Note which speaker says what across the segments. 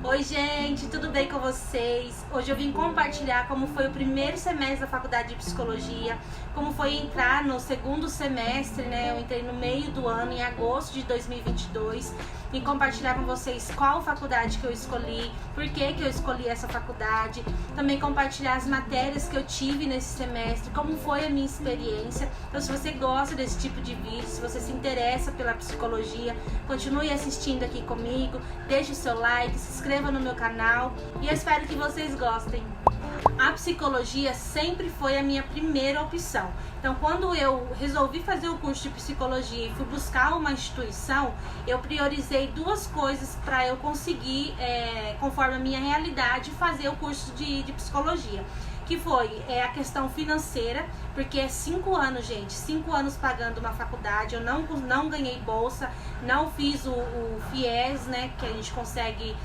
Speaker 1: Oi gente, tudo bem com vocês? Hoje eu vim compartilhar como foi o primeiro semestre da faculdade de psicologia, como foi entrar no segundo semestre, né? Eu entrei no meio do ano, em agosto de 2022, vim compartilhar com vocês qual faculdade que eu escolhi, por que que eu escolhi essa faculdade, também compartilhar as matérias que eu tive nesse semestre, como foi a minha experiência. Então, se você gosta desse tipo de vídeo, se você se interessa pela psicologia, continue assistindo aqui comigo, deixe o seu like, se inscreva no meu canal e eu espero que vocês gostem. A psicologia sempre foi a minha primeira opção. Então, quando eu resolvi fazer o curso de psicologia e fui buscar uma instituição, eu priorizei duas coisas para eu conseguir, conforme a minha realidade, fazer o curso de psicologia. Que foi a questão financeira, porque é 5 anos, gente, 5 anos pagando uma faculdade, eu não ganhei bolsa, não fiz o FIES, né, que a gente consegue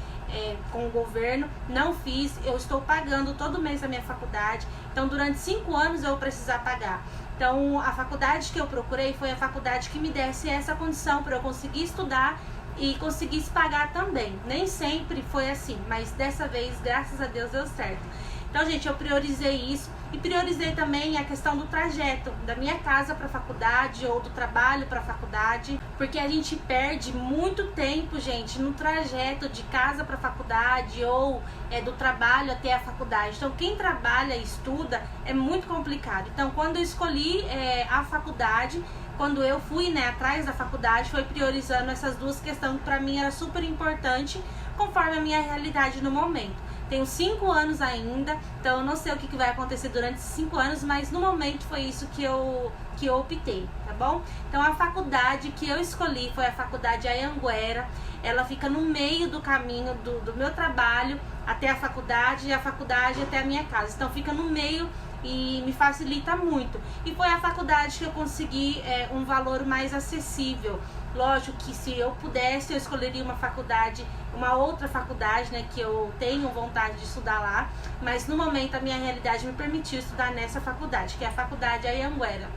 Speaker 1: com o governo, não fiz, eu estou pagando todo mês a minha faculdade, então durante 5 anos eu vou precisar pagar. Então a faculdade que eu procurei foi a faculdade que me desse essa condição para eu conseguir estudar e conseguisse pagar também. Nem sempre foi assim, mas dessa vez, graças a Deus, deu certo. Então, gente, eu priorizei isso e priorizei também a questão do trajeto da minha casa para a faculdade ou do trabalho para a faculdade, porque a gente perde muito tempo, gente, no trajeto de casa para a faculdade ou do trabalho até a faculdade. Então, quem trabalha e estuda é muito complicado. Então, quando eu escolhi a faculdade, quando eu fui atrás da faculdade, foi priorizando essas duas questões que para mim era super importante, conforme a minha realidade no momento. Tenho 5 anos ainda, então eu não sei o que vai acontecer durante esses 5 anos, mas no momento foi isso que eu optei, tá bom? Então a faculdade que eu escolhi foi a faculdade Anhanguera. Ela fica no meio do caminho do meu trabalho até a faculdade e a faculdade até a minha casa. Então fica no meio e me facilita muito. E foi a faculdade que eu consegui um valor mais acessível. Lógico que se eu pudesse, eu escolheria uma outra faculdade, né, que eu tenho vontade de estudar lá, mas no momento a minha realidade me permitiu estudar nessa faculdade, que é a faculdade Anhanguera.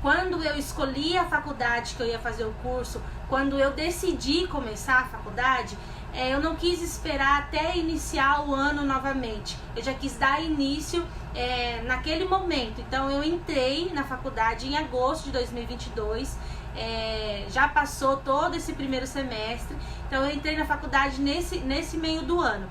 Speaker 1: Quando eu escolhi a faculdade que eu ia fazer o curso, quando eu decidi começar a faculdade, eu não quis esperar até iniciar o ano novamente. Eu já quis dar início naquele momento. Então eu entrei na faculdade em agosto de 2022. Já passou todo esse primeiro semestre. Então eu entrei na faculdade nesse meio do ano.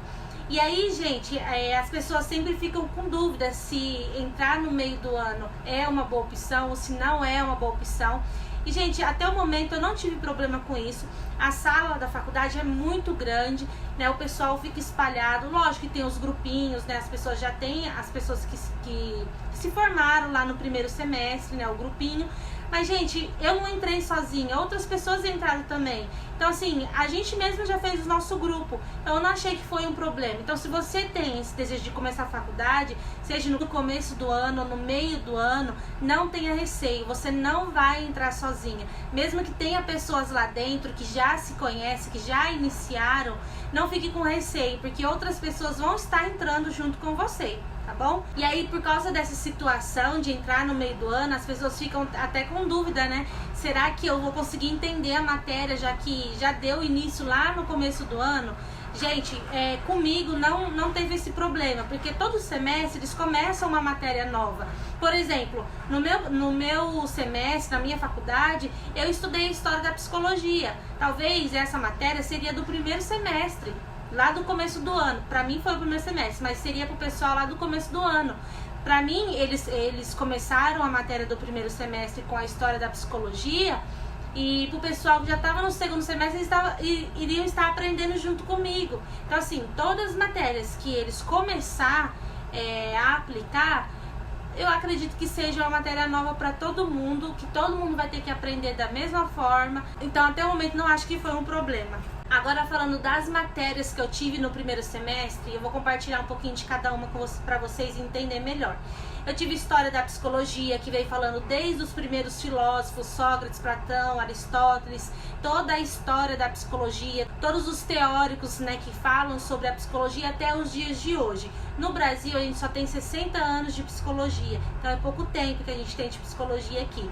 Speaker 1: E aí, gente, as pessoas sempre ficam com dúvida se entrar no meio do ano é uma boa opção ou se não é uma boa opção. E, gente, até o momento eu não tive problema com isso. A sala da faculdade é muito grande, né? O pessoal fica espalhado. Lógico que tem os grupinhos, né? As pessoas já têm as pessoas que se formaram lá no primeiro semestre, né? O grupinho. Mas, gente, eu não entrei sozinha, outras pessoas entraram também. Então, assim, a gente mesmo já fez o nosso grupo. Então, eu não achei que foi um problema. Então, se você tem esse desejo de começar a faculdade, seja no começo do ano ou no meio do ano, não tenha receio. Você não vai entrar sozinha. Mesmo que tenha pessoas lá dentro que já se conhecem, que já iniciaram, não fique com receio, porque outras pessoas vão estar entrando junto com você. Tá bom? E aí, por causa dessa situação de entrar no meio do ano, as pessoas ficam até com dúvida, né? Será que eu vou conseguir entender a matéria, já que já deu início lá no começo do ano? Gente, comigo não teve esse problema, porque todo semestre eles começam uma matéria nova. Por exemplo, no meu semestre, na minha faculdade, eu estudei História da Psicologia. Talvez essa matéria seria do primeiro semestre, lá do começo do ano. Pra mim foi o primeiro semestre, mas seria pro pessoal lá do começo do ano. Pra mim, eles começaram a matéria do primeiro semestre com a História da Psicologia, e pro pessoal que já estava no segundo semestre, eles iriam estar aprendendo junto comigo. Então, assim, todas as matérias que eles começar a aplicar, eu acredito que seja uma matéria nova para todo mundo, que todo mundo vai ter que aprender da mesma forma. Então, até o momento, não acho que foi um problema. Agora, falando das matérias que eu tive no primeiro semestre, eu vou compartilhar um pouquinho de cada uma para vocês entenderem melhor. Eu tive História da Psicologia, que veio falando desde os primeiros filósofos, Sócrates, Platão, Aristóteles, toda a história da psicologia, todos os teóricos, né, que falam sobre a psicologia até os dias de hoje. No Brasil, a gente só tem 60 anos de psicologia, então é pouco tempo que a gente tem de psicologia aqui.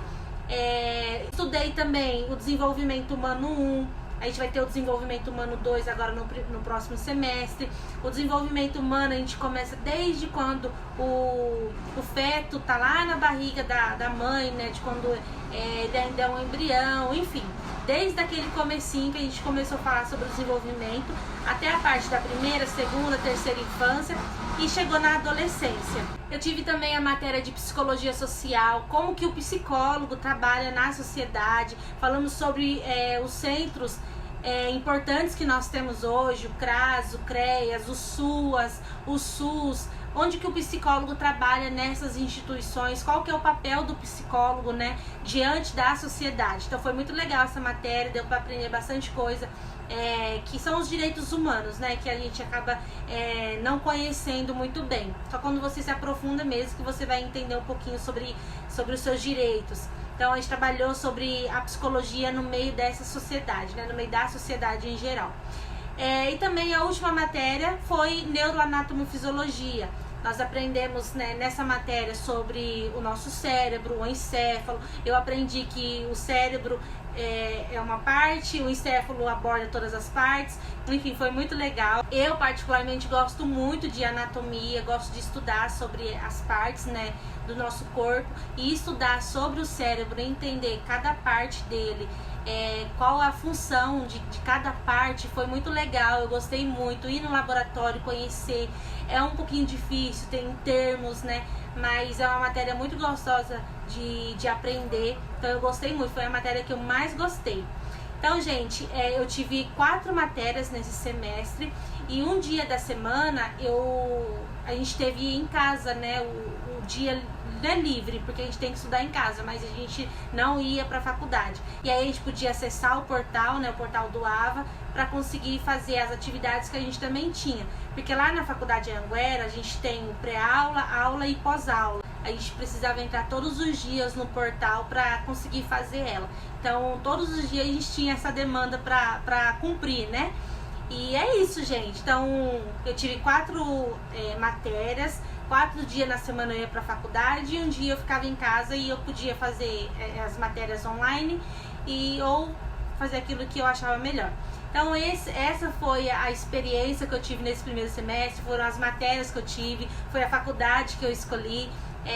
Speaker 1: Estudei também o Desenvolvimento Humano 1, A gente vai ter o desenvolvimento humano 2 agora no próximo semestre. O desenvolvimento humano a gente começa desde quando o feto tá lá na barriga da mãe, né? De quando ele ainda é um embrião, enfim. Desde aquele comecinho que a gente começou a falar sobre o desenvolvimento, até a parte da primeira, segunda, terceira infância e chegou na adolescência. Eu tive também a matéria de psicologia social, como que o psicólogo trabalha na sociedade. Falamos sobre os centros importantes que nós temos hoje, o CRAS, o CREAS, o SUAS, o SUS, onde que o psicólogo trabalha nessas instituições, qual que é o papel do psicólogo, né, diante da sociedade. Então foi muito legal essa matéria, deu para aprender bastante coisa, que são os direitos humanos, né, que a gente acaba não conhecendo muito bem. Só quando você se aprofunda mesmo que você vai entender um pouquinho sobre os seus direitos. Então a gente trabalhou sobre a psicologia no meio dessa sociedade, né, no meio da sociedade em geral. E também a última matéria foi neuroanatomofisiologia. Nós aprendemos, né, nessa matéria sobre o nosso cérebro, o encéfalo. Eu aprendi que o cérebro é uma parte, o encéfalo aborda todas as partes. Enfim, foi muito legal. Eu particularmente gosto muito de anatomia, gosto de estudar sobre as partes, né, do nosso corpo e estudar sobre o cérebro, entender cada parte dele. Qual a função de cada parte, foi muito legal, eu gostei muito. Ir no laboratório, conhecer, é um pouquinho difícil, tem termos, né? Mas é uma matéria muito gostosa de aprender, então eu gostei muito, foi a matéria que eu mais gostei. Então, gente, eu tive 4 matérias nesse semestre e um dia da semana a gente teve em casa, né, o dia livre, porque a gente tem que estudar em casa, mas a gente não ia para a faculdade. E aí a gente podia acessar o portal, né, o portal do AVA, para conseguir fazer as atividades que a gente também tinha. Porque lá na faculdade Anhanguera a gente tem o pré-aula, aula e pós-aula. A gente precisava entrar todos os dias no portal para conseguir fazer ela. Então, todos os dias a gente tinha essa demanda para cumprir, né? E é isso, gente. Então, eu tive 4 matérias. 4 dias na semana eu ia para a faculdade e um dia eu ficava em casa e eu podia fazer as matérias online ou fazer aquilo que eu achava melhor. Então essa foi a experiência que eu tive nesse primeiro semestre, foram as matérias que eu tive, foi a faculdade que eu escolhi.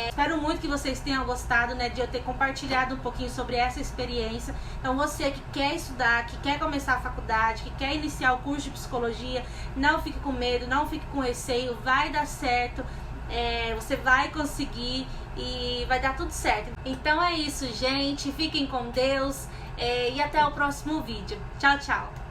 Speaker 1: Espero muito que vocês tenham gostado, né, de eu ter compartilhado um pouquinho sobre essa experiência. Então você que quer estudar, que quer começar a faculdade, que quer iniciar o curso de psicologia, não fique com medo, não fique com receio, vai dar certo. Você vai conseguir e vai dar tudo certo. Então é isso, gente. Fiquem com Deus e até o próximo vídeo. Tchau, tchau.